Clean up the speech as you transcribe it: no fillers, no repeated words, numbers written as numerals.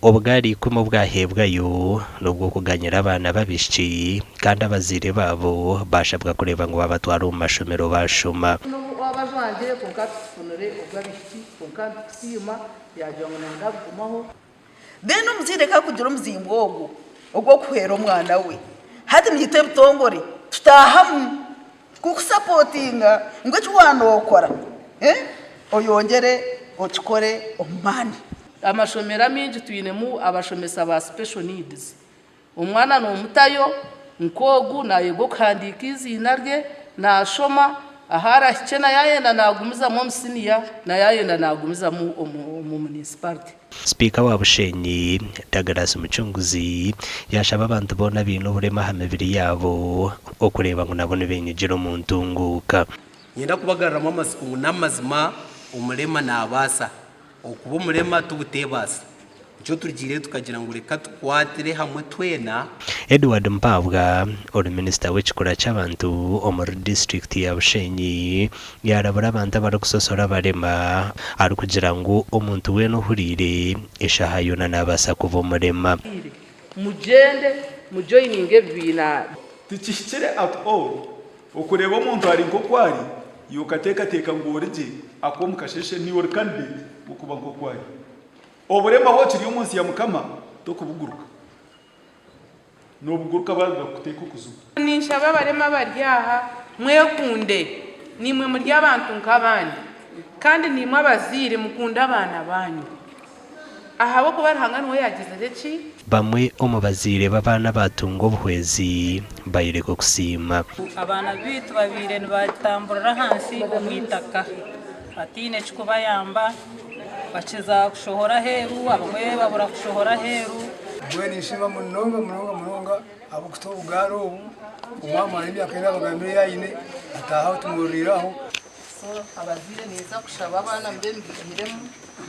ubwari kumo bwahebwayo nubwo kuganyira abana babishyi kandi abazire babo bashabwa kureba ngo babatwara mu mashomero bashoma wabajwanje konkafunure ubwabishyi konkasima yajyango nangagumaho bene umuzire ka kugira umuzimbogo ubwo kuhera umwana we hati mugite butongore tutahamu kukusapotinga ngo cywana okora oyongere okikore omani amashomera mingi tuyinemu abashomesa ba special needs umwana no mutayo nkogu nayego kandika izina rye nashoma ahara kena yayenda nagumiza mu senior na yayenda nagumiza mu municipality. Speaker wa Bushenyi Douglas Mucunguzi yashaba abantu bona bintu burema hamibiri yabo okureba ngo nabone benyigiro mu ntunguka nyenda kubagarira mu masiku n'amazima umurema nabasa okuba umurema tubutebasa cyo turigire tukagira ngo reka tukwatire hamwe twena. Edward Mpabwa ori minister w'ikikora cy'abantu omuri district ya Bushenyi yarabura abantu bari kusosora barema ari kugira ngo umuntu we no hurire ishahayona nabasa kuva umurema mugende mujoyininge bina tikishire at all okureba umuntu ari nko kwari yukateka ngorije akomukasheshe ni ori candidate ukuba nko kwari oburema wokiri umunsi ya mukama to kubuguruka no buguruka bagakuteka kuzuba ninshaba barema baryaha mwekunde nimwe muri abantu nk'abandi kandi nimwe abazire mukunda abana banyu ahabo kuba hanganwe yagize iki bamwe omubazire babana batunga obuhwezi bayireko kusima abana bitu babire batambura hansi omwitaka atine chikuba yamba bachiza kushohora heru abamwe babura kushohora heru bwe nishima munonga abo kutobugaro umama ari byakenda bagambire yayine ataha tumuriraho so abazire neza kushaba abana mbe mbiremo